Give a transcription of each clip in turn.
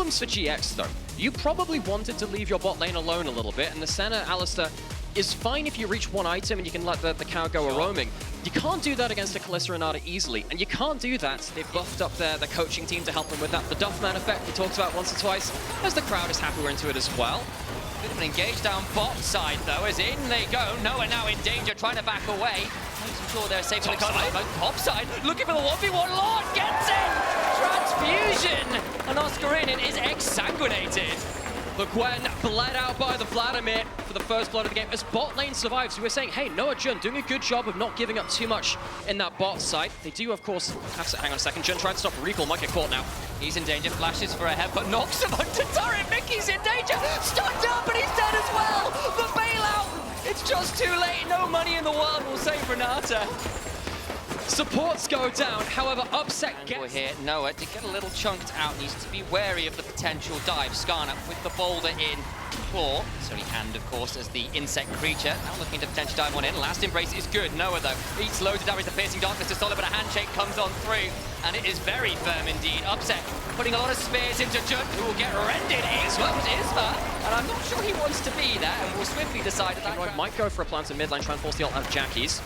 comes for GX though, you probably wanted to leave your bot lane alone a little bit, and the center, Alistar, is fine if you reach one item and you can let the cow go roaming. You can't do that against a Kalista Renata easily, and you can't do that. They've buffed up the coaching team to help them with that. The Duffman effect we talked about once or twice, as the crowd is happy we're into it as well. Bit of an engage down bot side though, as in they go. Noah now in danger, trying to back away. Making sure they're safe on the top side. Looking for the 1v1, Lord gets it! Transfusion! And Oscarinin is exsanguinated. The Gwen bled out by the Vladimir for the first blood of the game as bot lane survives. So we're saying, hey, Noah Jun doing a good job of not giving up too much in that bot side. They do, of course, have to hang on a second. Jun tried to stop a recall, might get caught now. He's in danger, flashes for a head, but knocks him onto turret. Mikyx in danger, stunned up, and he's dead as well. The bailout, it's just too late. No money in the world will save Renata. Supports go down, however, Upset gets... here, Noah, to get a little chunked out, needs to be wary of the potential dive. Skarner with the boulder in claw. It's only hand, of course, as the insect creature. Now looking to potentially dive one in. Last embrace is good. Noah, though, eats loads of damage. The piercing darkness is solid, but a handshake comes on through, and it is very firm indeed. Upset putting a lot of spears into Jun, who will get rendered. Isma, and I'm not sure he wants to be there, and will swiftly decide that might go for a plant in mid lane, try and force the ult out of Jackie's.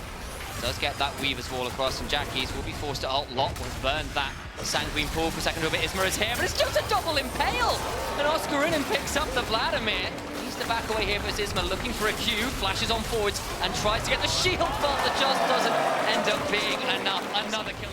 Does get that Weaver's Wall across, and Jackie's will be forced to ult. Lot will have burned that Sanguine Pool for a second. Isma is here, but it's just a double impale! And Oscarinin picks up the Vladimir. Needs to back away here versus Isma, looking for a Q, flashes on forwards, and tries to get the shield vault that just doesn't end up being enough. Another kill.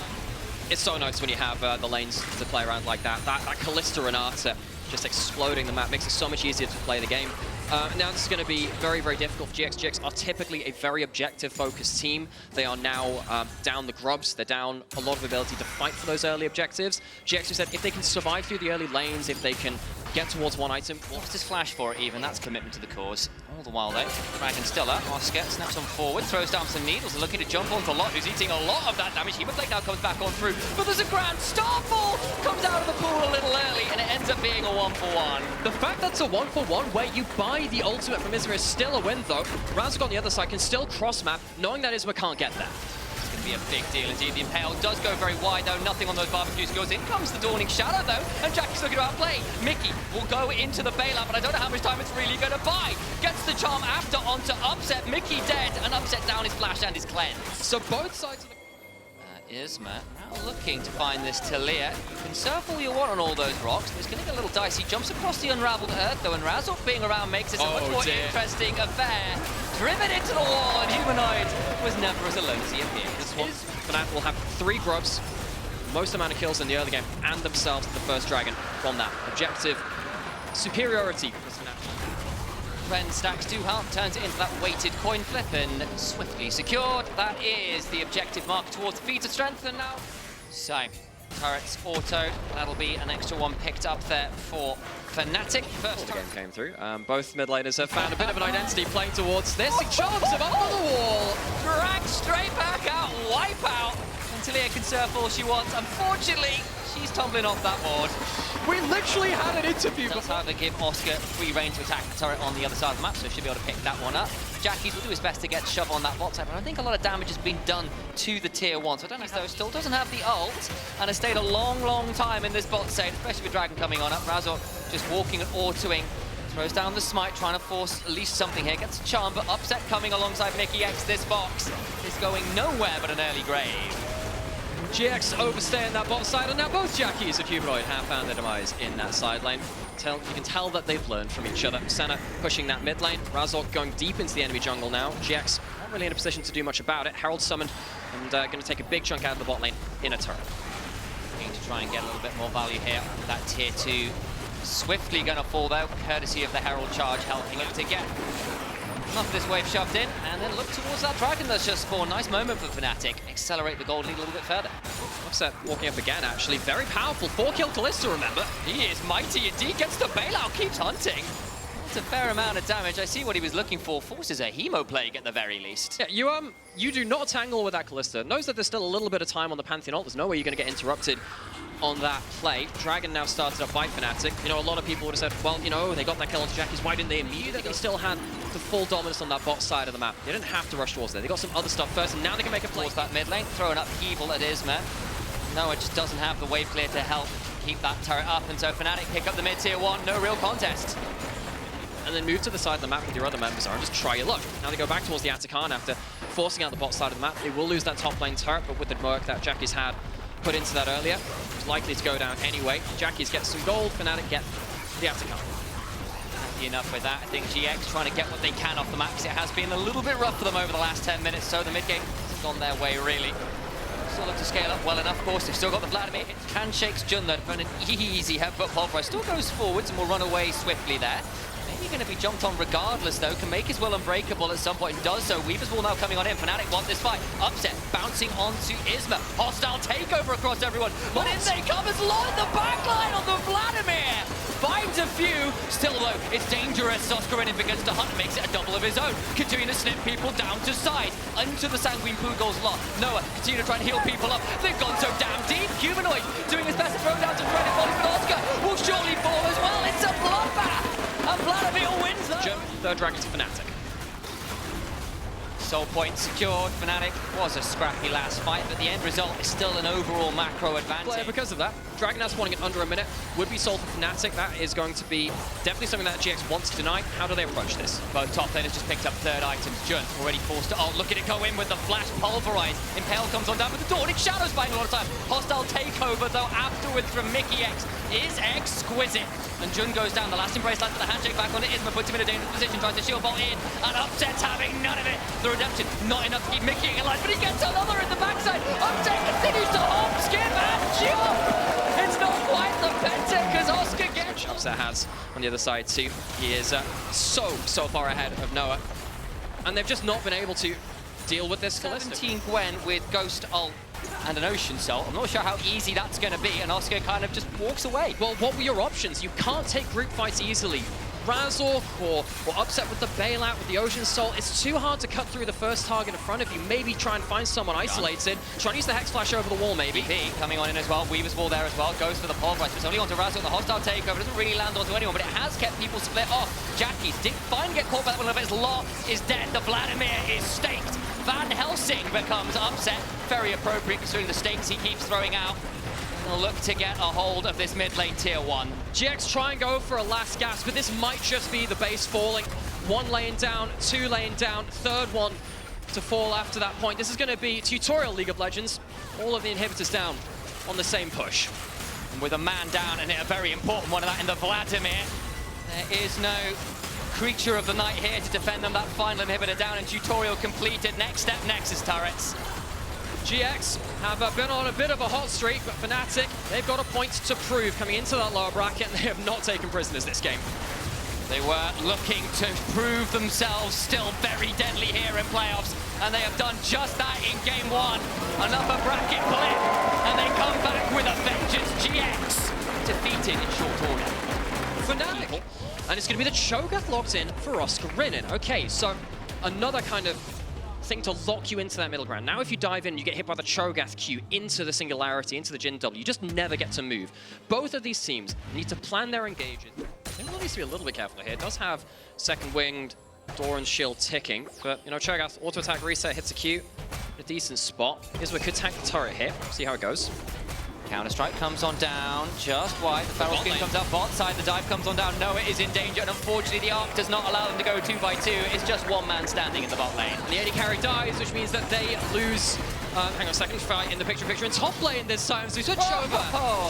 It's so nice when you have the lanes to play around like that. That Kalista Renata just exploding the map makes it so much easier to play the game. Now this is going to be very, very difficult for GX. GX are typically a very objective-focused team. They are now down the grubs. They're down a lot of ability to fight for those early objectives. GX have said if they can survive through the early lanes, if they can get towards one item... What's his flash for it even? That's commitment to the cause. All the while though, Dragon still up. Oscar snaps on forward, throws down some needles, and looking to jump onto Lot, who's eating a lot of that damage. Hemoplate now comes back on through, but there's a grand Starfall! Comes out of the pool a little early, and it ends up being a 1-for-1. The fact that's a 1-for-1 where you buy the ultimate from Isma is still a win though. Razok on the other side can still cross-map, knowing that Isma can't get there. It's going to be a big deal indeed. The Impale does go very wide though, nothing on those barbecue skills. In comes the Dawning Shadow though, and Jackie's looking to outplay. Mickey will go into the bailout, but I don't know how much time it's really going to buy. Gets the charm after onto Upset. Mickey dead, and Upset down his flash and his cleanse. So both sides of the... Isma now looking to find this Talia. You can surf all you want on all those rocks. It's going to get a little dicey. Jumps across the unraveled earth though, and Razok being around makes it a much more interesting affair. Driven into the wall, and Humanoid was never as alone as he appeared. This one, Fnatic will have 3 grubs, most amount of kills in the early game, and themselves the first dragon from that. Objective superiority for Fnatic. Ren stacks 2 health, turns it into that weighted coin flip, and swiftly secured. That is the objective mark towards feats of strength, and now... So, turrets auto, that'll be an extra one picked up there for Fnatic. First the game came through. Both mid laners have found a bit of an identity playing towards this. He charms him up on the wall. Drag straight back out, wipe out. And Talia can surf all she wants. Unfortunately, she's tumbling off that board. We literally had an interview before. However, give Oscar free reign to attack the turret on the other side of the map, so she'll be able to pick that one up. Jackie's will do his best to get shove on that bot side, but I think a lot of damage has been done to the tier 1, so I don't know if though still doesn't have the ult, and has stayed a long, long time in this bot side, especially with Dragon coming on up. Razok just walking and autoing, throws down the smite, trying to force at least something here. Gets a charm, but Upset coming alongside Mikyx. This box is going nowhere but an early grave. GX overstaying that bot side, and now both Jackies and Humanoid have found their demise in that side lane. You can tell that they've learned from each other. Senna pushing that mid lane, Razok going deep into the enemy jungle now. GX not really in a position to do much about it. Herald summoned, and going to take a big chunk out of the bot lane in a turret. Looking to try and get a little bit more value here. That tier 2 swiftly going to fall though, courtesy of the Herald charge helping it to get enough of this wave shoved in, and then look towards that dragon that's just spawned. Nice moment for Fnatic. Accelerate the gold lead a little bit further. Upset walking up again, actually. Very powerful. 4-kill Kalista, remember? He is mighty indeed. Gets the bailout, keeps hunting. That's a fair amount of damage. I see what he was looking for. Forces a Hemo plague at the very least. Yeah, you do not tangle with that Kalista. Knows that there's still a little bit of time on the Pantheon ult. There's no way you're going to get interrupted on that play. Dragon now started up by Fnatic. You know, a lot of people would have said, well, you know, they got that kill onto Jackie's. Why didn't they immediately? They still had the full dominance on that bot side of the map. They didn't have to rush towards there. They got some other stuff first, and now they can make a play. Towards that mid lane, throwing up Evil at Isma. Noah just doesn't have the wave clear to help keep that turret up, and so Fnatic pick up the mid-tier 1, no real contest. And then move to the side of the map with your other members and just try your luck. Now they go back towards the Atakan after forcing out the bot side of the map. They will lose that top lane turret, but with the work that Jackie's had put into that earlier, it's likely to go down anyway. Jackie's get some gold, Fnatic get the Atakan. Happy enough with that. I think GX trying to get what they can off the map, because it has been a little bit rough for them over the last 10 minutes, so the mid-game has gone their way, really. Still look to scale up well enough, of course. They've still got the Vladimir. Handshakes Jun, though, for an easy headbutt. Pulverize still goes forwards and will run away swiftly there. Maybe going to be jumped on regardless, though. Can make his will unbreakable at some point and does so. Weaver's Wall now coming on in. Fnatic want this fight. Upset, bouncing onto Isma. Hostile takeover across everyone. But in they come as Law in the backline on the Vladimir. Finds a few. Still, though, it's dangerous. Oscarinin begins to hunt, makes it a double of his own. Continuing to snip people down to side. Into the Sanguine Poogle's lot. Noah continue to try and heal people up. They've gone so damn deep. Humanoid doing his best to throw down to credit volley, but Oscar will surely fall as well. It's a bloodbath. And Vladimir wins that. Jump, third dragon to Fnatic. Soul point secured. Fnatic was a scrappy last fight, but the end result is still an overall macro advantage. Because of that, Dragon now spawning in under a minute would be sold for Fnatic. That is going to be definitely something that GX wants tonight. How do they approach this? Both top laners just picked up third items. Jun already forced to ult. Look at it go in with the flash pulverize. Impale comes on down with the Dawning Shadows buying a lot of time. Hostile takeover though afterwards from Mikyx is exquisite. And Jun goes down. The last embrace lands with the handshake back on it. Isma puts him in a dangerous position, tries to shield bolt in, and Upset's having none of it. The redemption, not enough to keep Mikyx alive, but he gets another in the backside. Upset continues to hop, skip, and jump. It's not quite the penta because Oscar gets. Upset has on the other side too. He is so far ahead of Noah, and they've just not been able to deal with this. 17 Gwen with Ghost ult and an Ocean Soul. I'm not sure how easy that's going to be, and Oscar kind of just walks away. Well, what were your options? You can't take group fights easily. Razor or Upset with the bailout with the Ocean Soul. It's too hard to cut through the first target in front of you. Maybe try and find someone isolated. Try and use the Hex Flash over the wall, maybe. VP coming on in as well. Weaver's Wall there as well. Goes for the pulverize. It's only onto Razor. The hostile takeover doesn't really land onto anyone, but it has kept people split off. Jackie did finally get caught by that one, but his Law is dead. The Vladimir is staked. Van Helsing becomes Upset. Very appropriate considering the stakes he keeps throwing out. They'll look to get a hold of this mid lane tier 1. GX try and go for a last gasp, but this might just be the base falling. One lane down, two lane down, third one to fall after that point. This is going to be tutorial League of Legends. All of the inhibitors down on the same push. And with a man down and a very important one of that in the Vladimir, there is no creature of the night here to defend them. That final inhibitor down and tutorial completed. Next step, Nexus turrets. GX have been on a bit of a hot streak, but Fnatic, they've got a point to prove coming into that lower bracket, and they have not taken prisoners this game. They were looking to prove themselves still very deadly here in playoffs, and they have done just that in game 1. An upper bracket blip, and they come back with a vengeance. GX defeated in short order. Fnatic, and it's going to be the Cho'Gath locked in for Oscarinin. Okay, so another kind of thing to lock you into that middle ground. Now if you dive in, you get hit by the Cho'Gath Q into the Singularity, into the Jin W, you just never get to move. Both of these teams need to plan their engages. I think one needs to be a little bit careful here. It does have second winged Doran's shield ticking, but you know, Cho'Gath auto attack reset hits a Q, a decent spot. Isma could tank the turret here, see how it goes. Counter-strike comes on down, just wide. The Feral Skin comes up bot side, the dive comes on down. Noah is in danger, and unfortunately the arc does not allow them to go 2x2. It's just one man standing in the bot lane. And the AD carry dies, which means that they lose, hang on a second, fight in the picture in top lane this time. So we switch over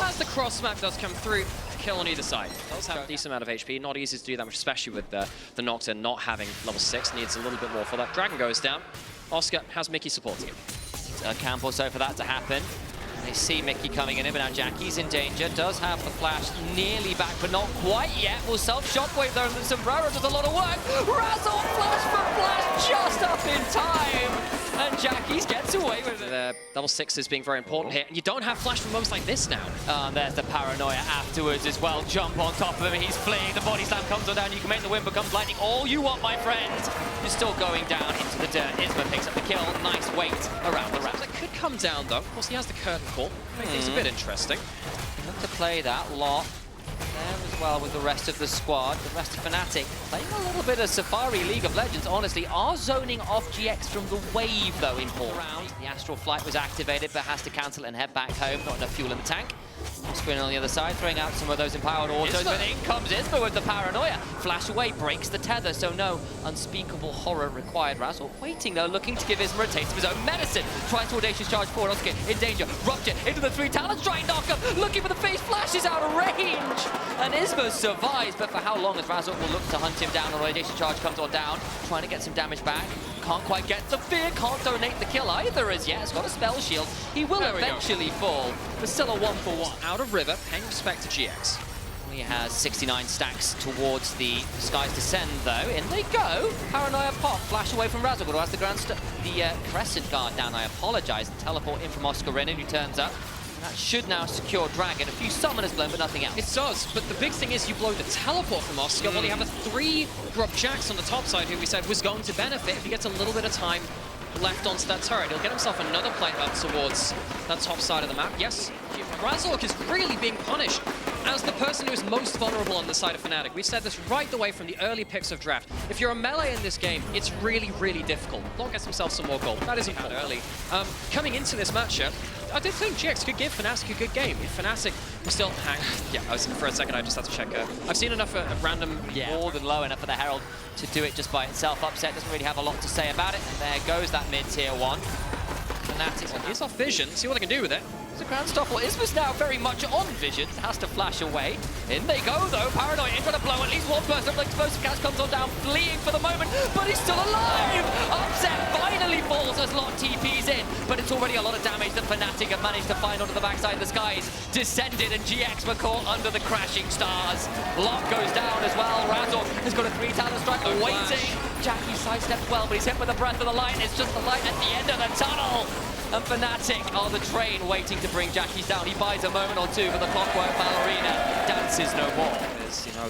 as the cross smack does come through. Kill on either side. Does have a decent amount of HP, not easy to do that much, especially with the Nocturne not having level 6, needs a little bit more for that. Dragon goes down. Oscar has Mikyx supporting him. A camp or so for that to happen. They see Mikyx coming in, but now Jackie's in danger. Does have the flash nearly back, but not quite yet. Will self-shockwave though, and the Sombrero does a lot of work. Razzle flash for flash just up in time. And Jackie's gets away with it. The level 6 is being very important here, and you don't have flash for moments like this now. And there's the paranoia afterwards as well. Jump on top of him, he's fleeing. The body slam comes on down. You can make the win becomes lightning. All you want, my friend. You're still going down into the dirt. Isma picks up the kill. Nice weight around the ramp. It could come down though. Of course, he has the curtain call. Make things a bit interesting. Look to play that lot there as well with the rest of the squad. The rest of Fnatic playing a little bit of Safari League of Legends, honestly. Are zoning off GX from the wave though in 4 rounds. The Astral Flight was activated but has to cancel and head back home. Not enough fuel in the tank. Screen on the other side, throwing out some of those empowered autos, but in comes Isma with the paranoia. Flash away, breaks the tether, so no unspeakable horror required. Razzle waiting though, looking to give Isma a taste of his own medicine. Tries to audacious charge forward, Oscar in danger. Rupture into the 3 talents, trying to knock up, looking for the face, flashes out of range. And Isma survives, but for how long as Razzle will look to hunt him down, or audacious charge comes on down, trying to get some damage back. Can't quite get the fear, can't donate the kill either as yet. Has got a spell shield. He will eventually fall, but still a 1-for-1. Out of River, paying respect to GX. He has 69 stacks towards the Sky's Descend though. In they go. Paranoia pop, flash away from Razzle, who has the Crescent Guard down. I apologize. Teleport in from Oscar Renin, who turns up. That should now secure Dragon. A few summoners blown, but nothing else. It does, but the big thing is you blow the teleport from Oscar. Well, you have a 3 drop Jax on the top side, who we said was going to benefit if he gets a little bit of time left onto that turret. He'll get himself another plate up towards that top side of the map. Yes, Razzle is really being punished as the person who is most vulnerable on the side of Fnatic. We've said this right the way from the early picks of draft. If you're a melee in this game, it's really, really difficult. Long gets himself some more gold. That isn't bad early. Coming into this matchup, I did think GX could give Fnatic a good game. If Fnatic was still yeah, I was for a second, I just had to check. I've seen enough of random, more than low enough for the Herald to do it just by itself. Upset doesn't really have a lot to say about it. And there goes that mid-tier 1. Fnatic, he's off vision. See what they can do with it. The ground stop. Well, Isma's now very much on vision. Has to flash away. In they go, though. Paranoia in trying to blow at least one person. Like explosive gas comes on down, fleeing for the moment, but he's still alive. Upset finally falls as Lot TP's in, but it's already a lot of damage that Fnatic have managed to find onto the backside of the Skies. Descended, and GX were caught under the crashing stars. Lot goes down as well. Razzle has got a 3 talent strike waiting. Jackie sidestepped well, but he's hit with the breath of the light. It's just the light at the end of the tunnel. And Fnatic are the train waiting to bring Jackie's down. He buys a moment or two, but the clockwork ballerina dances no more.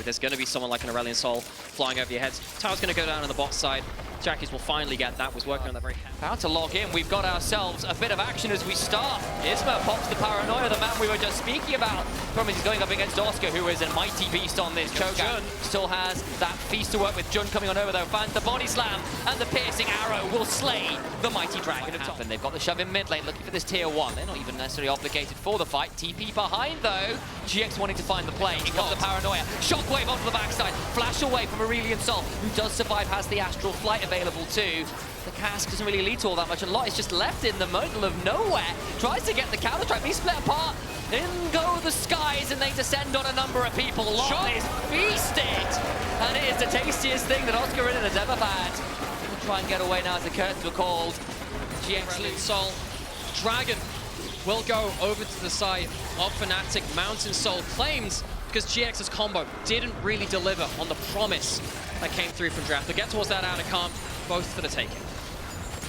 There's going to be someone like an Aurelion Sol flying over your heads. Tower's going to go down on the bot side. Jackie's will finally get that. Was working on that very hand. About to log in. We've got ourselves a bit of action as we start. Isma pops the Paranoia, the man we were just speaking about. Problem is he's going up against Oscar, who is a mighty beast on this chokeout. Still has that feast to work with. Jun coming on over though. Finds the body slam, and the piercing arrow will slay the mighty dragon of top. And they've got the shove in mid lane, looking for this tier 1. They're not even necessarily obligated for the fight. TP behind though. GX wanting to find the play. He got the Paranoia. Shockwave onto the backside. Flash away from Aurelion Sol, who does survive, has the astral flight available too. The cask doesn't really lead to all that much, and Lot is just left in the middle of nowhere. Tries to get the counter strike, but he's split apart. In go the Skies, and they descend on a number of people. Lot is feasted, and it is the tastiest thing that Oscar Renin has ever had. He'll try and get away now as the curtains were called. GX Sol, Dragon will go over to the side of Fnatic. Mountain Soul claims because GX's combo didn't really deliver on the promise that came through from draft. They'll get towards that outer camp, both for the taking.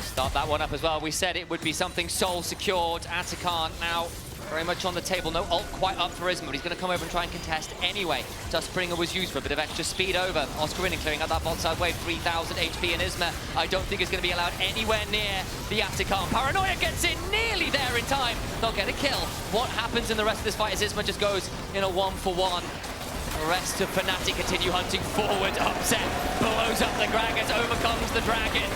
Start that one up as well. We said it would be something Soul secured. Atakan now very much on the table. No ult quite up for Isma, but he's going to come over and try and contest anyway. Dustbringer was used for a bit of extra speed over. Oscar Renin clearing out that bot side wave. 3,000 HP, and Isma, I don't think is going to be allowed anywhere near the Atakan. Paranoia gets in nearly there in time. They'll get a kill. What happens in the rest of this fight is Isma just goes in a 1-for-1. The rest of Fnatic continue hunting forward. Upset blows up the Dragons, overcomes the Dragon.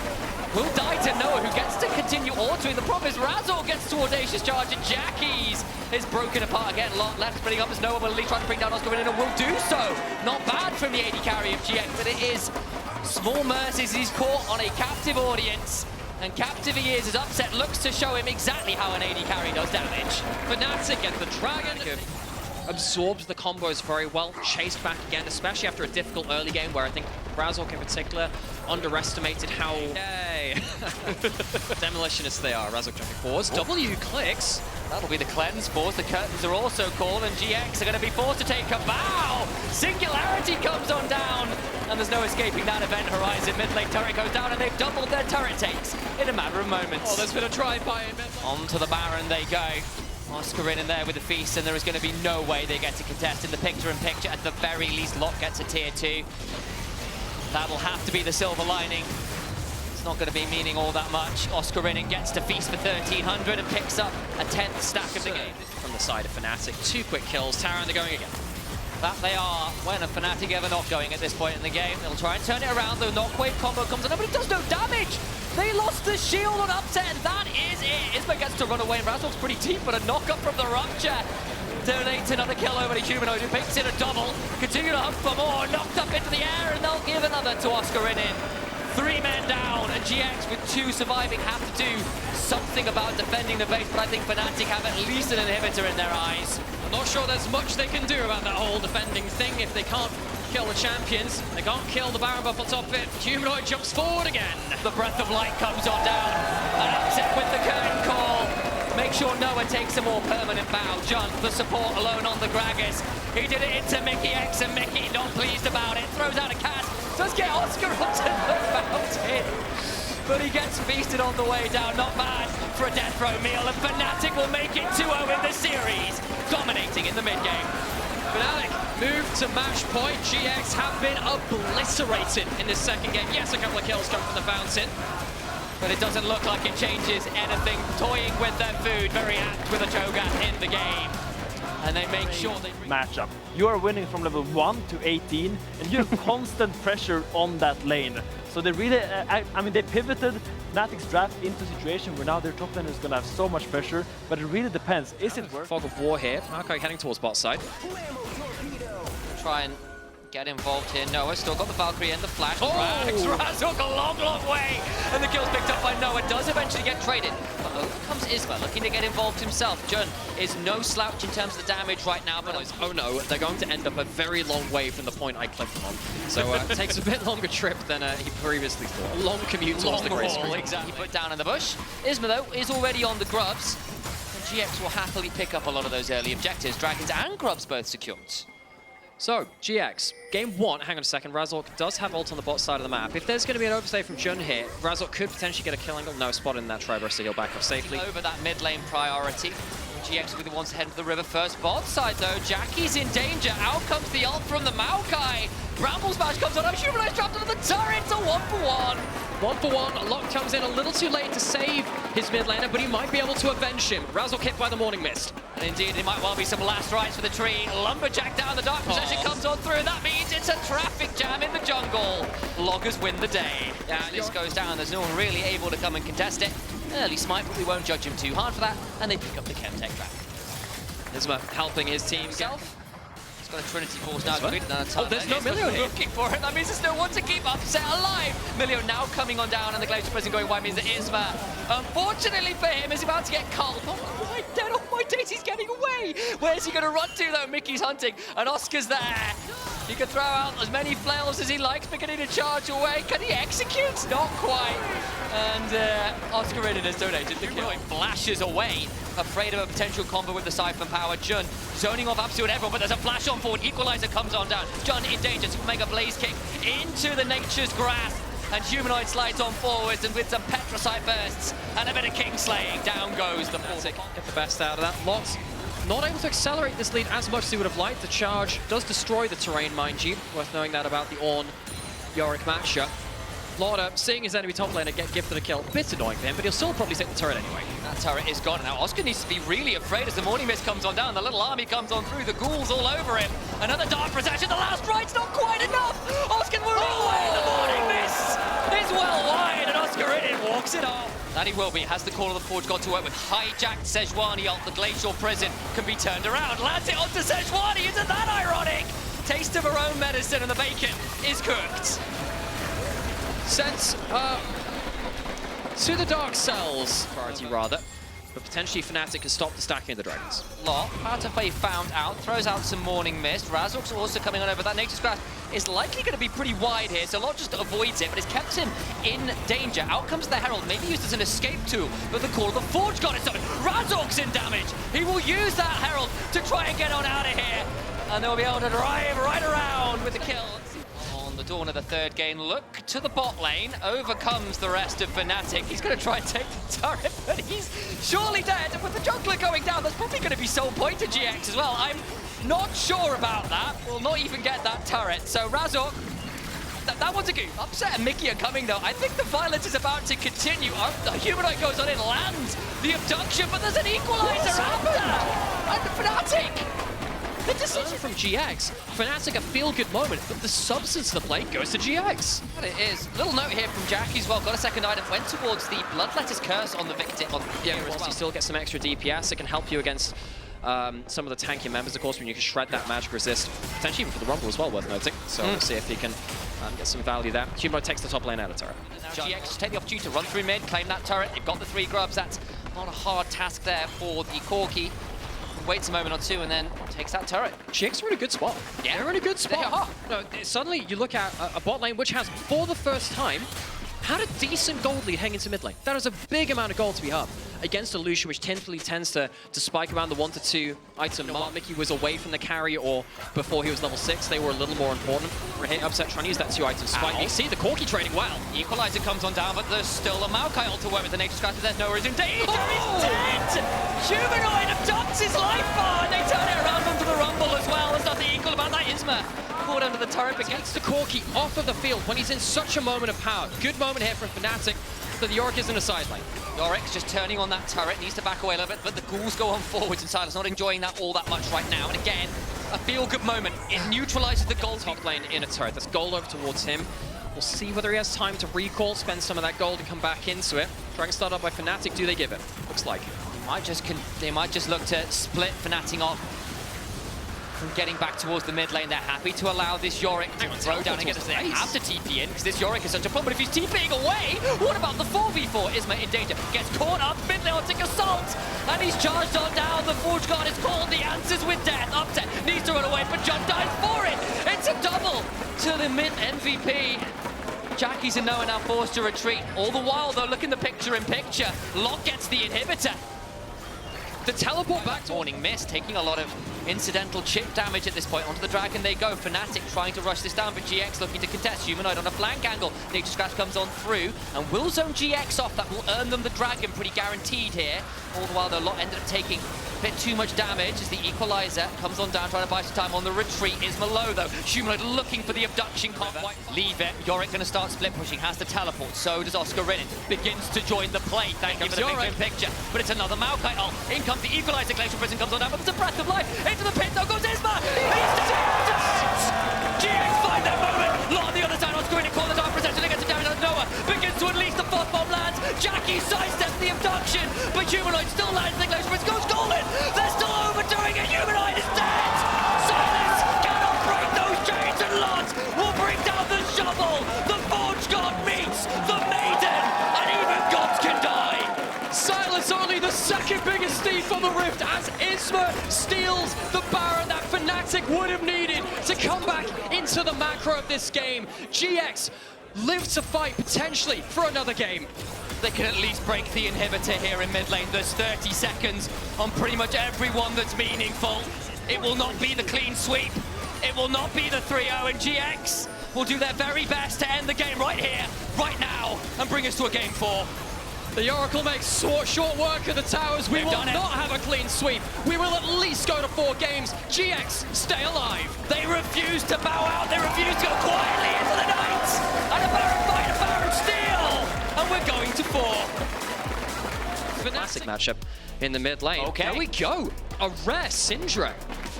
Will die to Noah, who gets to continue altering. The problem is Razzle gets to audacious charge, and Jackie's is broken apart again. Lot left splitting up as Noah will try to bring down Oscar Renin, and will do so. Not bad from the AD carry of GX, but it is small mercies. He's caught on a captive audience, and captive he is as Upset looks to show him exactly how an AD carry does damage. Fnatic and the Dragon absorbs the combos very well, chased back again, especially after a difficult early game where I think Razork in particular underestimated how demolitionists they are. Razork jumping forwards, W clicks. That'll be the cleanse force. The curtains are also called, and GX are going to be forced to take a bow. Singularity comes on down, and there's no escaping that event horizon. Mid lane turret goes down, and they've doubled their turret takes in a matter of moments. Oh, there's been a drive-by in mid lane. Onto the Baron they go. Oscar in there with the feast, and there is going to be no way they get to contest in the picture-in-picture. At the very least, Lot gets a tier 2. That will have to be the silver lining. It's not going to be meaning all that much. Oscar Renin gets to feast for 1,300 and picks up a 10th stack of the game. From the side of Fnatic, 2 quick kills. Tara, they're going again. That they are. When a Fnatic ever not going at this point in the game, they'll try and turn it around. The knockwave combo comes in, but it does no damage. They lost the shield on Upset, and that is it. Isma gets to run away, and Razzle's pretty deep, but a knock-up from the Rupture. Donates another kill over to Humanoid, who picks in a double. Continue to hunt for more, knocked up into the air, and they'll give another to Oscarinin. 3 men down, and GX with 2 surviving have to do something about defending the base, but I think Fnatic have at least an inhibitor in their eyes. I'm not sure there's much they can do about that whole defending thing. If they can't kill the champions, they can't kill the Baron buff on top of it. Humanoid jumps forward again. The breath of light comes on down, and upset with the curtain call. Make sure Noah takes a more permanent bow. John, the support alone on the Gragas. He did it into Mikyx, and Mickey not pleased about it. Throws out a cast, does get Oscar onto the fountain. But he gets feasted on the way down. Not bad for a death row meal, and Fnatic will make it 2-0 in the series, dominating in the mid-game. Fnatic move to match point. GX have been obliterated in this second game. Yes, a couple of kills come from the fountain. But it doesn't look like it changes anything. Toying with their food, very apt with a Cho'Gath in the game. And they make sure they... Matchup. You are winning from level 1 to 18, and you have constant pressure on that lane. So they really, I mean, they pivoted Fnatic's draft into a situation where now their top lane is going to have so much pressure, but it really depends. Is it worth? Fog of War here. Maokai heading towards bot side. Try and get involved here. Noah still got the Valkyrie and the flash. Oh! Razork a long, long way. And the kill's picked up by Noah. Does eventually get traded. But over comes Isma, looking to get involved himself. Jun is no slouch in terms of the damage right now. But Oh no, they're going to end up a very long way from the point I clicked them on. So it takes a bit longer trip than he previously thought. A long commute towards the Grey Screen. Exactly. He put down in the bush. Isma, though, is already on the grubs. And GX will happily pick up a lot of those early objectives. Dragons and grubs both secured. So, GX, game 1, hang on a second, Razork does have ult on the bot side of the map. If there's going to be an overstay from Jun here, Razork could potentially get a kill angle. No spot in that Tribur, so he'll back up safely. Over that mid lane priority. GX will be the ones to head to the river first. Bot side though, Jackie's in danger. Out comes the ult from the Maokai. Bramble Smash comes on, Humanoid trapped under the turret, it's a 1-for-1. 1-for-1, Locke comes in a little too late to save his mid laner, but he might be able to avenge him. Razork hit by the Morning Mist. And indeed, it might well be some last rites for the tree. Lumberjack down the dark possession comes on through. That means it's a traffic jam in the jungle. Loggers win the day. Yeah, this goes down. There's no one really able to come and contest it. Early smite, but we won't judge him too hard for that. And they pick up the Chemtech back. Isma helping his team. Himself. He's got a Trinity Force now. Oh, there's no Milio here. Looking for it. That means there's no one to keep Upset alive. Milio now coming on down, and the Glacier Prison going wide means that Isma, unfortunately for him, is about to get culled. Not quite dead. Oh my days, he's getting away. Where's he going to run to, though? Mickey's hunting, and Oscar's there. He can throw out as many flails as he likes, beginning to charge away. Can he execute? Not quite. And Oscarinin has donated the kill. He flashes away, afraid of a potential combo with the Siphon Power. Jun zoning off absolute everyone, but there's a flash on forward. Equalizer comes on down. Jun in danger. Super Mega Blaze Kick into the Nature's Grasp. And Humanoid slides on forwards, and with some Petrocite bursts and a bit of King slaying, down goes the Fnatic. Get the best out of that. Lots not able to accelerate this lead as much as he would have liked. The charge does destroy the terrain, mind you. Worth knowing that about the Ornn Yorick matchup. Lauder seeing his enemy top laner get gifted a kill. Bit annoying for him, but he'll still probably take the turret anyway. That turret is gone. Now Oscar needs to be really afraid as the Morning Mist comes on down. The little army comes on through. The ghouls all over him. Another dark protection. The last right's not quite enough. Oscar will away. The Morning Mist is well wide, and Oscar walks it off. That he will be. Has the Call of the Forge got to work with hijacked Sejuani ult? The Glacial Prison can be turned around. Lands it onto Sejuani. Isn't that ironic? Taste of her own medicine, and the bacon is cooked. Sent to the Dark Cells, priority rather, but potentially Fnatic can stop the stacking of the dragons. Lot, Artefay found out, throws out some Morning Mist. Razork's also coming on over. That Nature's Grasp is likely going to be pretty wide here, so Lot just avoids it, but it's kept him in danger. Out comes the Herald, maybe used as an escape tool, but the Call of the Forge got it started. Razork's in damage. He will use that Herald to try and get on out of here, and they'll be able to drive right around with the kill. On the dawn of the third game, look to the bot lane, overcomes the rest of Fnatic. He's going to try and take the turret, but he's surely dead. And with the jungler going down, that's probably going to be soul point to GX as well. I'm not sure about that. We'll not even get that turret. So Razork, that one's a goof. Upset and Mickey are coming though. I think the violence is about to continue. The Humanoid goes on in, lands the abduction, but there's an equalizer after. And Fnatic. The decision from GX, Fnatic a feel-good moment, but the substance of the play goes to GX. What it is. Little note here from Jackie as well. Got a second item. Went towards the Bloodletter's Curse on the victim. Yeah, whilst you still get some extra DPS, it can help you against some of the tankier members, of course, when you can shred that magic resist, potentially even for the Rumble as well, worth noting. So we'll see if he can get some value there. Humanoid takes the top lane out of turret. Now GX take the opportunity to run through mid, claim that turret. They've got the 3 grubs. That's not a hard task there for the Corki. Waits a moment or two and then takes that turret. GX are in a good spot. Yeah, they're in a good spot. No, suddenly you look at a bot lane which has, for the first time, had a decent gold lead heading into mid lane. That is a big amount of gold to be up against a Lucian, which typically tends to spike around the 1 to 2 item mark. Mikyx was away from the carry, or before he was level 6, they were a little more important. Hit Upset trying to use that 2 item spike. You see the Corki trading well. Equalizer comes on down, but there's still a Maokai ult to work with the Nature Scratcher. There's no reason. Danger is dead! Humanoid abducts his life bar, and they turn it around onto the Rumble as well. There's nothing equal about that. Isma caught under the turret, but gets the Corki off of the field when he's in such a moment of power. Good moment here from Fnatic, but the Yorick is in a side lane. Yorick's just turning on that turret, needs to back away a little bit, but the ghouls go on forwards, and Silas not enjoying that all that much right now. And again, a feel-good moment. It neutralizes the gold top lane in a turret. That's gold over towards him. We'll see whether he has time to recall, spend some of that gold and come back into it. Dragon start up by Fnatic. Do they give it? Looks like. They might just look to split Fnatic off from getting back towards the mid lane. They're happy to allow this Yorick to throw down and get us. They have to TP in because this Yorick is such a problem. But if he's TPing away, what about the 4v4? Isma in danger. Gets caught up mid lane, take assault, and he's charged on down. The Forge Guard is called. The answer's with death. Upset needs to run away, but John dies for it. It's a double to the mid MVP. Jackie's and Noah now forced to retreat. All the while, though, look in the picture-in-picture. Lock gets the inhibitor. The teleport back to Morning Mist, taking a lot of incidental chip damage at this point. Onto the Dragon they go. Fnatic trying to rush this down, but GX looking to contest. Humanoid on a flank angle. Nature Scratch comes on through and will zone GX off. That will earn them the Dragon, pretty guaranteed here. All the while, though, Lot ended up taking a bit too much damage as the Equalizer comes on down, trying to buy some time on the retreat. Is Malo, though. Humanoid looking for the abduction. Can't quite leave it. Yorick going to start split pushing, has to teleport. So does Oscar Ridden. Begins to join the play. Thank you for the picture. But it's another Maokai ult. In comes the Equalizer. Glacial Prison comes on down, but there's a breath of life. Into the pit, though goes Isma. He's dead! GX find that moment. Lot on the other side. Oscar Ridden caught the dark protection against the damage on Noah. Begins to unleash the 4th bomb lands. Jackie sidesteps the abduction, but Humanoid still lands. The Glacial Prison goes golden. They're still overdoing it. Humanoid is dead. Silence cannot break those giants, and Lot will bring down the shovel. The Forge God meets the Maiden, and even gods can die. Silas only the 2nd biggest thief on the Rift as Isma steals the Baron that Fnatic would have needed to come back into the macro of this game. GX live to fight potentially for another game. They can at least break the inhibitor here in mid lane. There's 30 seconds on pretty much everyone that's meaningful. It will not be the clean sweep. It will not be the 3-0, and GX will do their very best to end the game right here, right now, and bring us to a game 4. The Oracle makes short work of the towers. We will not have a clean sweep. We will at least go to 4 games. GX, stay alive. They refuse to bow out. They refuse to go quietly into the night. And a Baron fight, a Baron steal. And we're going to 4. Classic matchup in the mid lane. Okay. There we go. A rare Syndra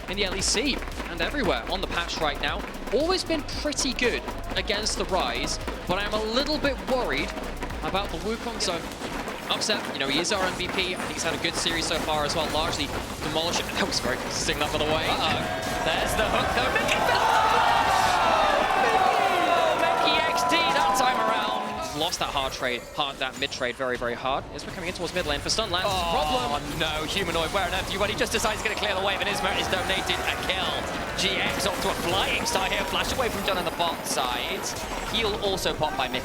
in the LEC and everywhere on the patch right now. Always been pretty good against the Rise, but I'm a little bit worried about the Wukong. So Upset, you know, he is our MVP. I think he's had a good series so far as well, largely demolished it. That was very good sticking up, by the way. There's the hook, though. Mikyx that time around. Lost that that mid trade very, very hard. Isma coming in towards mid lane for stun lands. Problem. No, Humanoid, where on earth you run? He just decides he's going to clear the wave, and Isma is donated a kill. GX off to a flying star here, flash away from John on the bot side. He'll also pop by Mikyx.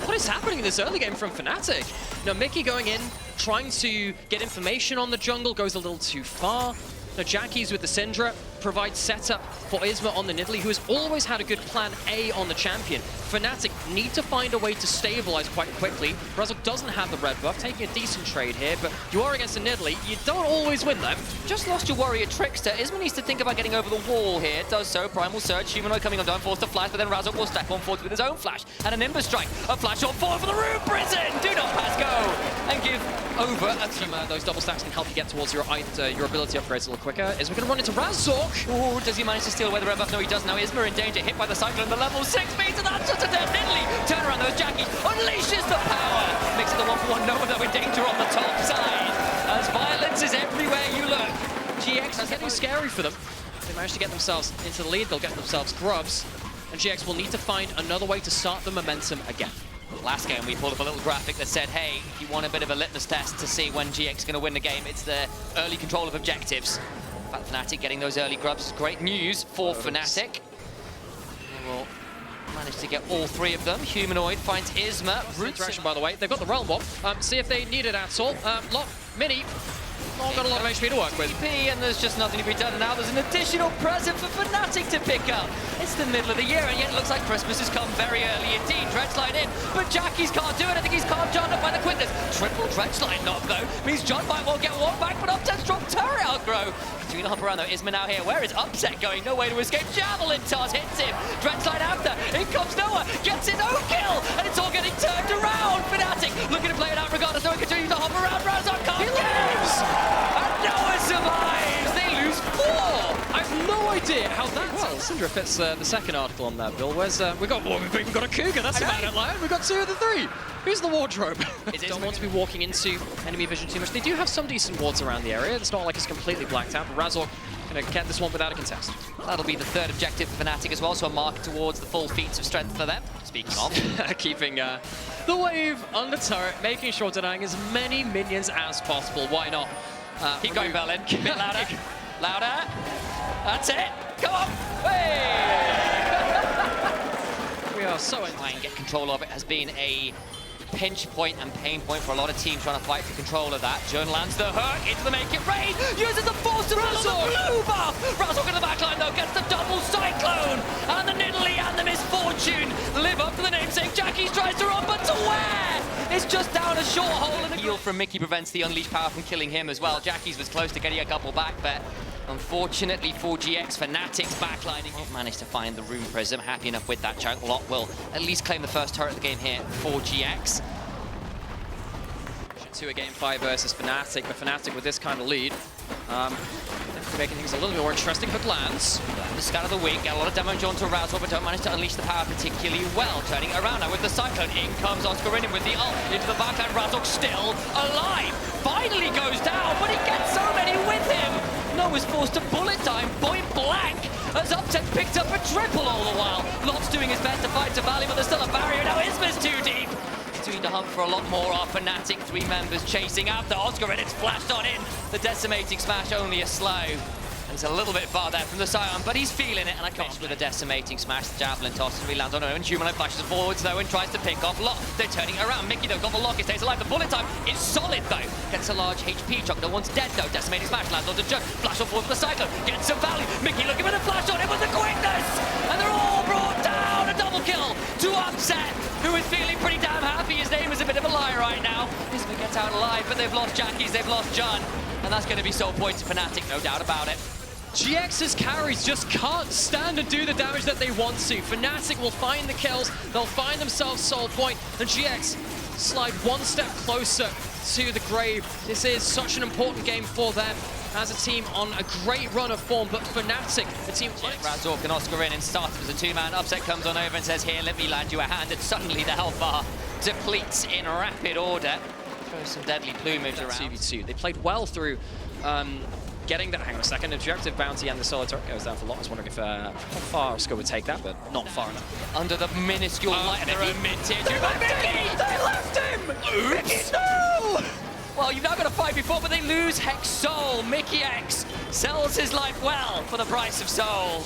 What is happening in this early game from Fnatic? Now, Mikyx going in, trying to get information on the jungle, goes a little too far. Now, Jackie's with the Syndra, provides setup for Isma on the Nidalee, who has always had a good plan A on the champion. Fnatic need to find a way to stabilize quite quickly. Razzle doesn't have the red buff, taking a decent trade here, but you are against a Nidalee, you don't always win them. Just lost your warrior Trickster. Isma needs to think about getting over the wall here. Does so. Primal Surge, Humanoid coming on down, forced to flash, but then Razzle will step on forward with his own flash. And an Ember Strike. A flash on forward for the Rune Prison! Do not pass go! And give over a team. Those double stacks can help you get towards your ability upgrades a little quicker. Isma going to run into Razzle. Ooh, does he manage to steal away the red buff? No, he does. Now Isma in danger, hit by the Cyclone, the level 6 meter, that's just a dead Nidalee. Turn around those Jackie, unleashes the power. Makes it the 1-for-1, Noah though in danger on the top side. As violence is everywhere you look. GX is getting scary for them. They managed to get themselves into the lead, they'll get themselves grubs, and GX will need to find another way to start the momentum again. Last game, we pulled up a little graphic that said, hey, if you want a bit of a litmus test to see when GX is going to win the game, it's the early control of objectives. In fact, Fnatic getting those early grubs is great news for Fnatic. They will manage to get all three of them. Humanoid finds Isma. Interaction, by the way. They've got the Realm Bomb. See if they need it at all. Mini. Not got a lot of HP to work with. And there's just nothing to be done. And now there's an additional present for Fnatic to pick up. It's the middle of the year, and yet it looks like Christmas has come very early indeed. Dredgeline in, but Jackies can't do it. I think he's carved John up by the quickness. Triple Dredgeline knock, though, means John might well get one back, but Upset's dropped turret aggro. Between the hop around, though, Isma now here. Where is Upset going? No way to escape. Javelin toss hits him. Dredgeline after. In comes Noah. Gets it, no kill, and it's all getting turned around. Fnatic looking to play it out regardless. Noah continues to hop around. Razak can't and Noah survives! They lose 4! I have no idea how that... Well, Syndra fits the second article on that, Bill. Where's... we've even got a Cougar, that's a man lion. We've got 2 of the 3. Who's the wardrobe? Don't want to be walking into enemy vision too much. They do have some decent wards around the area. It's not like it's completely blacked out, but Razork going to get this one without a contest. That'll be the third objective for Fnatic as well, so a mark towards the full feats of strength for them. Speaking of... Keeping the wave under turret, making sure denying as many minions as possible. Why not? Keep going, Berlin. A bit louder. Louder. That's it. Come on. Hey! We are so trying to get control of it has been a pinch point and pain point for a lot of teams trying to fight for control of that. Jun lands the hook into the make it rain, uses the force to run on the blue buff. Razork in the backline though gets the double cyclone, and the Nidalee and the Misfortune live up to the namesake. Jackies tries to run, but to where? It's just down a short hole, and the heal from Mikyx prevents the unleashed power from killing him as well. Jackies was close to getting a couple back, but unfortunately for GX, Fnatic's backlining won't manage to find the Rune Prism. Happy enough with that chunk. Lot will at least claim the first turret of the game here for GX. 2 a game 5 versus Fnatic, but Fnatic with this kind of lead, making things a little bit more interesting. Hook lands. The scout of the week, get a lot of damage onto Razork, but don't manage to unleash the power particularly well. Turning it around now with the Cyclone. In comes Oscar in with the ult into the backline. Razork still alive. Finally goes down, but he gets so many with him. Noah's forced to bullet time, point blank, as Upset picked up a triple all the while. Lot's doing his best to fight to Valley, but there's still a barrier. Now Isma's too deep. Continuing to hunt for a lot more are Fnatic. 3 members chasing after Oscar, and it's flashed on in. The decimating smash only a slow. And it's a little bit far there from the Scion, but he's feeling it, and I can't with a decimating smash. The javelin tosses, re-lands on Owen. Humanoid flashes forwards though and tries to pick off Lock. They're turning it around. Mikyx though got the lock, he stays alive. The bullet time is solid though. Gets a large HP chunk. No one's dead though. Decimating smash lands onto Jug. Flash on forward for the Cyclone. Gets some value. Mikyx looking for the flash on it with the quickness, and they're all brought down. A double kill to Upset, who is feeling pretty damn happy. His name is a bit of a lie right now. Isma gets out alive, but they've lost Jackies, they've lost Jun, and that's going to be soul points to Fnatic, no doubt about it. GX's carries just can't stand and do the damage that they want to. Fnatic will find the kills, they'll find themselves soul point, and GX slide one step closer to the grave. This is such an important game for them as a team on a great run of form, but Fnatic, the team... Razork and Oscar in and started as a 2-man. Upset comes on over and says, here, let me land you a hand, and suddenly the health bar depletes in rapid order. Throws some deadly plumage around. 2v2. They played well through getting that. Hang on a second. Objective bounty and the solo turret goes down for Lot. I was wondering if how far Oscar would take that, but not far enough. Under the minuscule light of their own mid-tier. They left him! Mikyx, no! Well, you've now got a fight before, but they lose Hex Soul. Mikyx sells his life well for the price of Soul.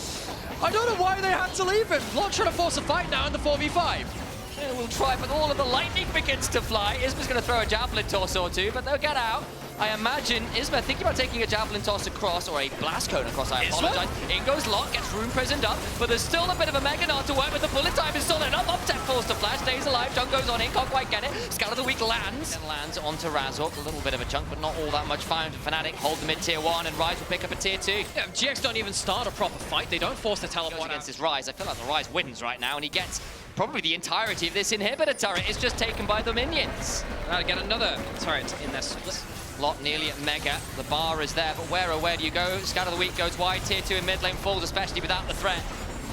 I don't know why they had to leave him. Lot trying to force a fight now in the 4v5. Yeah, we'll try, but all of the lightning begins to fly. Isma's going to throw a javelin toss or two, but they'll get out. I imagine Isma thinking about taking a javelin toss across, or a blast cone across, I apologize. In goes Lot, gets Rune Prisoned up, but there's still a bit of a Mega Nart to work with. The bullet time is solid enough. Upset falls to flash, stays alive. Junk goes on in, can't quite get it. Scout of the week lands. And lands onto Razork. A little bit of a chunk, but not all that much found. Fnatic hold the mid-tier 1, and Rise will pick up a tier 2. Yeah, GX don't even start a proper fight. They don't force the teleport against his Rise. I feel like the Rise wins right now, and he gets probably the entirety of this inhibitor turret. Is just taken by the minions. Now get another turret in their split. Lot nearly at Mega. The bar is there, but where do you go? Scout of the week goes wide. Tier 2 in mid lane falls, especially without the threat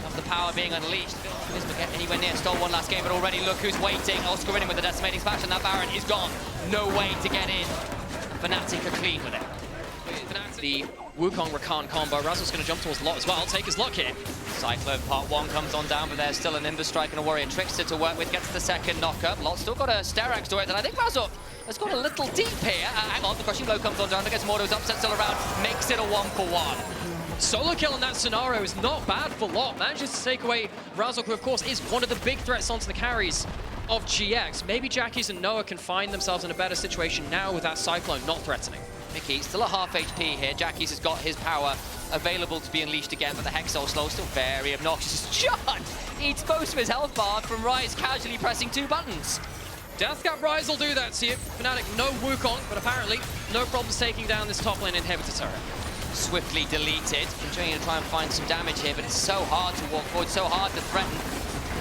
of the power being unleashed. Isma get anywhere near. Stole one last game, but already look who's waiting. Oscar in with the decimating smash, and that Baron is gone. No way to get in. Fnatic are clean with it. Fnatic the Wukong Rakan combo. Razzle's going to jump towards Lot as well. Take his luck here. Cyclone part 1 comes on down, but there's still an Nimbus Strike and a Warrior Trickster to work with. Gets the second knock-up. Lot's still got a Sterak's to it, and I think Razzle has got a little deep here. Hang on, the Crushing Blow comes on down. Gets Mordo's upset still around. Makes it a 1-for-1. Solo kill in that scenario is not bad for Lot. Manages to take away Razzle, who of course is one of the big threats onto the carries of GX. Maybe Jackies and Noah can find themselves in a better situation now with that Cyclone not threatening. Mikyx still at half HP here. Jackies has got his power available to be unleashed again, but the Hexol Slow still very obnoxious. John eats most of his health bar from Rise casually pressing 2 buttons. Deathcap Rise will do that to you. Fnatic, no Wukong, but apparently no problems taking down this top lane inhibitor turret. Swiftly deleted. Continuing to try and find some damage here, but it's so hard to walk forward, so hard to threaten.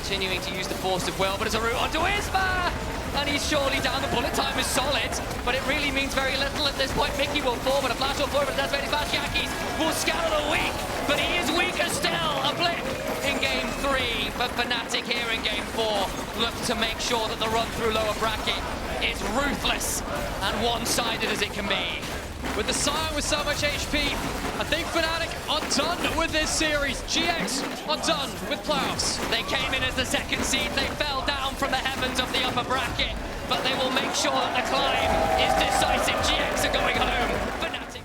Continuing to use the force of will, but it's a route onto Isma! And he's surely down. The bullet time is solid, but it really means very little at this point. Mickey will fall, but a flash will fall, but a devastating flash. Jackies will scout a weak, but he is weaker still. A blip in game 3, but Fnatic here in game 4 look to make sure that the run through lower bracket is ruthless and one-sided as it can be. With the Scion with so much HP, I think Fnatic are done with this series. GX are done with playoffs. They came in as the 2nd seed. They fell down from the heavens of the upper bracket, but they will make sure that the climb is decisive. GX are going home. Fnatic.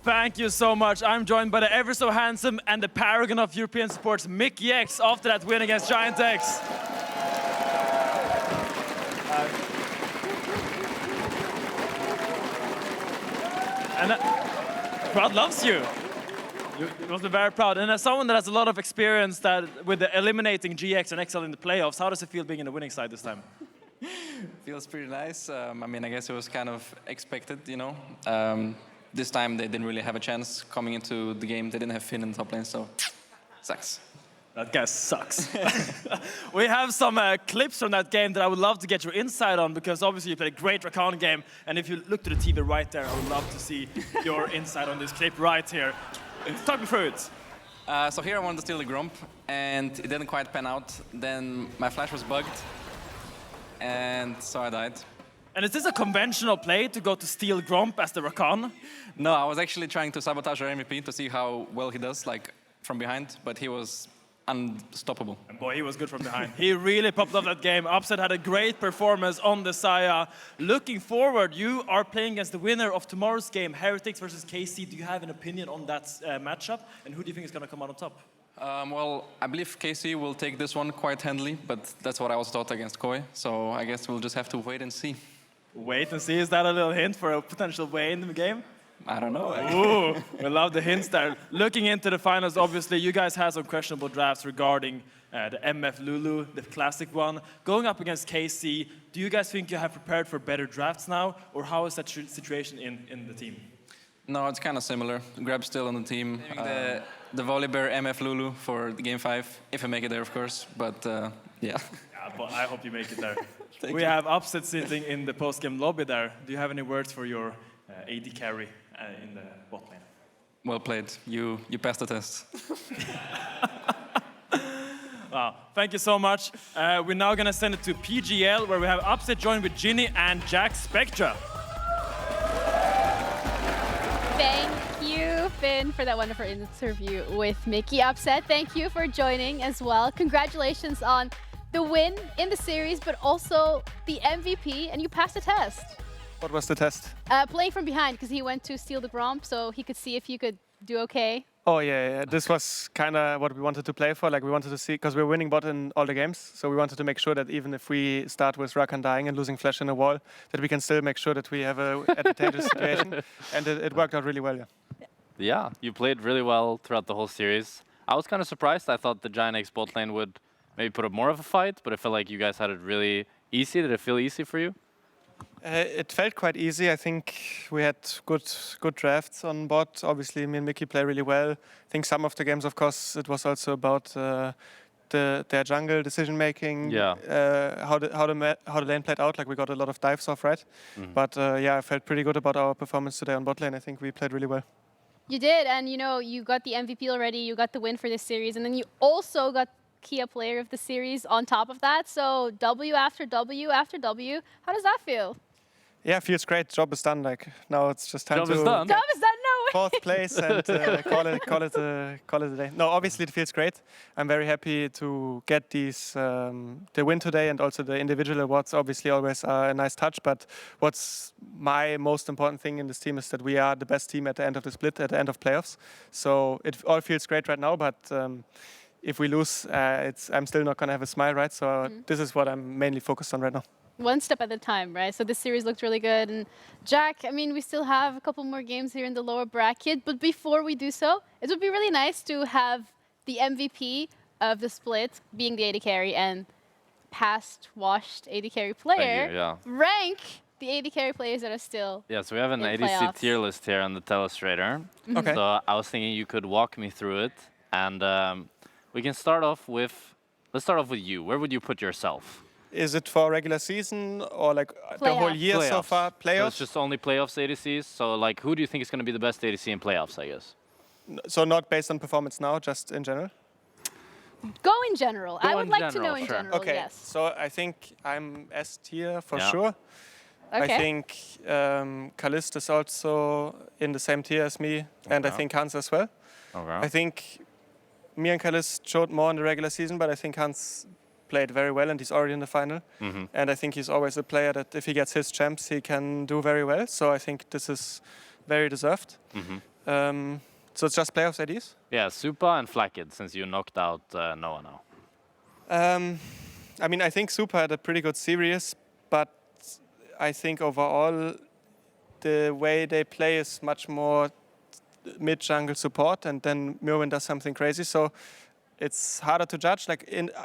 Thank you so much. I'm joined by the ever so handsome and the paragon of European sports, Mikyx, after that win against GiantX. And crowd loves you. You must be very proud. And as someone that has a lot of experience with eliminating GX and XL in the playoffs, how does it feel being in the winning side this time? Feels pretty nice. I mean, I guess it was kind of expected, you know. This time they didn't really have a chance coming into the game. They didn't have Finn in the top lane, so sucks. That guy sucks. We have some clips from that game that I would love to get your insight on, because obviously you played a great Rakan game, and if you look to the TV right there, I would love to see your insight on this clip right here. Talk me through it. So here I wanted to steal the Grump, and it didn't quite pan out. Then my flash was bugged, and so I died. And is this a conventional play to go to steal Grump as the Rakan? No, I was actually trying to sabotage our MVP to see how well he does, like from behind, but he was unstoppable. And boy, he was good from behind. He really popped up that game. Upset had a great performance on the Saya. Looking forward, you are playing against the winner of tomorrow's game, Heretics versus KC. Do you have an opinion on that matchup? And who do you think is going to come out on top? Well, I believe KC will take this one quite handily, but that's what I also thought against Koi. So I guess we'll just have to wait and see. Wait and see. Is that a little hint for a potential way in the game? I don't know. Ooh, we love the hints there. Looking into the finals, obviously, you guys had some questionable drafts regarding the MF Lulu, the classic one. Going up against KC, do you guys think you have prepared for better drafts now, or how is that situation in the team? No, it's kind of similar. Grab's still on the team. The Volibear MF Lulu for the game 5, if I make it there, of course. But yeah. Yeah, but I hope you make it there. We have Upset sitting in the post-game lobby there. Do you have any words for your AD carry in the bot lane? Well played. You passed the test. Wow, thank you so much. We're now going to send it to PGL, where we have Upset joined with Ginny and Jack Spectra. Thank you, Finn, for that wonderful interview with Mickey. Upset, thank you for joining as well. Congratulations on the win in the series, but also the MVP, and you passed the test. What was the test? Playing from behind, because he went to steal the Gromp, so he could see if you could do okay. Oh, yeah. This was kind of what we wanted to play for. Like, we wanted to see, because we're winning bot in all the games, so we wanted to make sure that even if we start with Rakan dying and losing flash in a wall, that we can still make sure that we have an advantageous situation. And it worked out really well, yeah. Yeah, you played really well throughout the whole series. I was kind of surprised. I thought the GiantX bot lane would maybe put up more of a fight, but I feel like you guys had it really easy. Did it feel easy for you? It felt quite easy. I think we had good drafts on bot. Obviously, me and Mickey play really well. I think some of the games, of course, it was also about their jungle decision making. Yeah. How the lane played out. Like, we got a lot of dives off, right? Mm-hmm. But yeah, I felt pretty good about our performance today on bot lane. I think we played really well. You did, and you know, you got the MVP already. You got the win for this series, and then you also got Kia Player of the Series on top of that. So W after W after W. How does that feel? Yeah, feels great. Job is done. Like, now it's just time Job to... is done? Job is done? No fourth place and call it a day. No, obviously it feels great. I'm very happy to get these the win today, and also the individual awards. Obviously, always are a nice touch. But what's my most important thing in this team is that we are the best team at the end of the split, at the end of playoffs. So it all feels great right now. But if we lose, I'm still not gonna have a smile, right? So this is what I'm mainly focused on right now. One step at a time, right? So this series looked really good. And Jack, I mean, we still have a couple more games here in the lower bracket. But before we do so, it would be really nice to have the MVP of the split being the AD carry and past washed AD carry player rank the AD carry players that are still so we have an in ADC playoffs. tier list here on the Telestrator. Okay. So I was thinking you could walk me through it, and we can start off with, let's start off with you. Where would you put yourself? Is it for regular season or like the whole year so far? So Playoffs? it's just only playoffs ADCs. So like, who do you think is going to be the best ADC in playoffs, I guess? So not based on performance now, just in general? Go in general. I would in like to general, know in sure. general, Okay, yes. so I think I'm S tier for Yeah. sure. Okay. I think Kalist is also in the same tier as me, and I Okay. think Hans as well. Okay. I think me and Kalist showed more in the regular season, but I think Hans played very well, and he's already in the final. And I think he's always a player that if he gets his champs, he can do very well. So I think this is very deserved. So it's just playoffs IDs? Yeah, Supa and Flakkid, since you knocked out Noah now. I mean, I think Super had a pretty good series, but I think overall the way they play is much more mid-jungle support, and then Mirwin does something crazy. So it's harder to judge. Like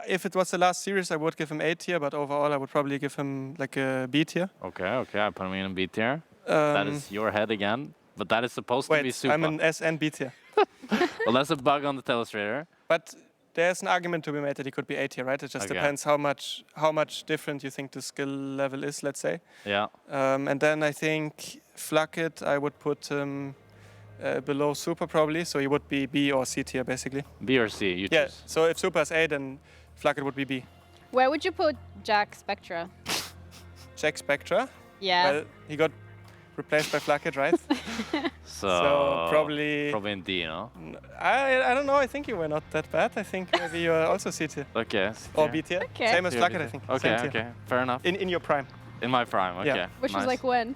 if it was the last series, I would give him A tier, but overall I would probably give him like a B tier. Okay, I put him in B tier. That is your head again, but that is supposed to be Supa. I'm an S and B tier. Well, that's a bug on the Telestrator. But there's an argument to be made that he could be A tier, right? It just depends how much different you think the skill level is, let's say. Yeah. And then I think Flakkid, I would put him below Super probably, so he would be B or C tier basically. B or C, you Yeah, choose. so if Super is A, then Flakkid would be B. Where would you put Jack Spectra? Jack Spectra. Yeah. Well, he got replaced by Flakkid, right? So probably in D, no? I don't know. I think you were not that bad. I think maybe you are also C tier Okay. or B tier. Okay. Same as Yeah, Flakkid, B I think. Okay, Same tier. okay, fair enough. In your prime. In my prime, okay. Yeah. Which was nice. like when?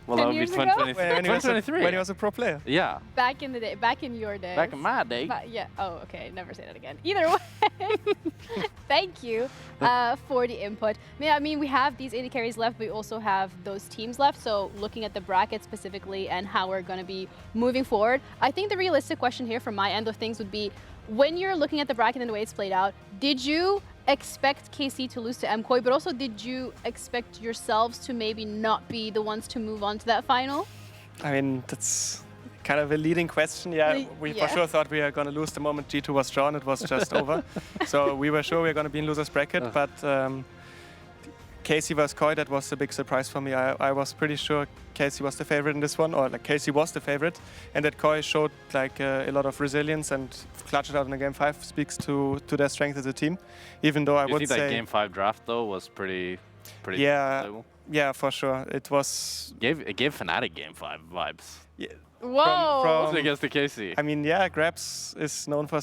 Well, 10 that would be years ago? 2023. When he was 2023. when he was a pro player. Yeah, Back in the day, back in your days. back in my day. Yeah. Oh, okay. Never say that again. Either way, thank you for the input. I mean, we have these AD carries left. We also have those teams left. So looking at the bracket specifically and how we're going to be moving forward, I think the realistic question here from my end of things would be, when you're looking at the bracket and the way it's played out, did you expect KC to lose to MKOI, but also did you expect yourselves to maybe not be the ones to move on to that final? I mean, that's kind of a leading question. Yeah, we for sure thought we were going to lose the moment G2 was drawn. It was just over. So we were sure we were going to be in losers bracket, but KC vs KOI, that was a big surprise for me. I was pretty sure KC was the favorite in this one, or like KC was the favorite, and that KOI showed like a lot of resilience and clutched it out in the game 5 speaks to their strength as a team. Even though I would think say that game 5 draft though was pretty yeah, level. yeah, for sure. It was It gave Fnatic game 5 vibes. Whoa! from Against the KC. I mean, yeah, Grabs is known for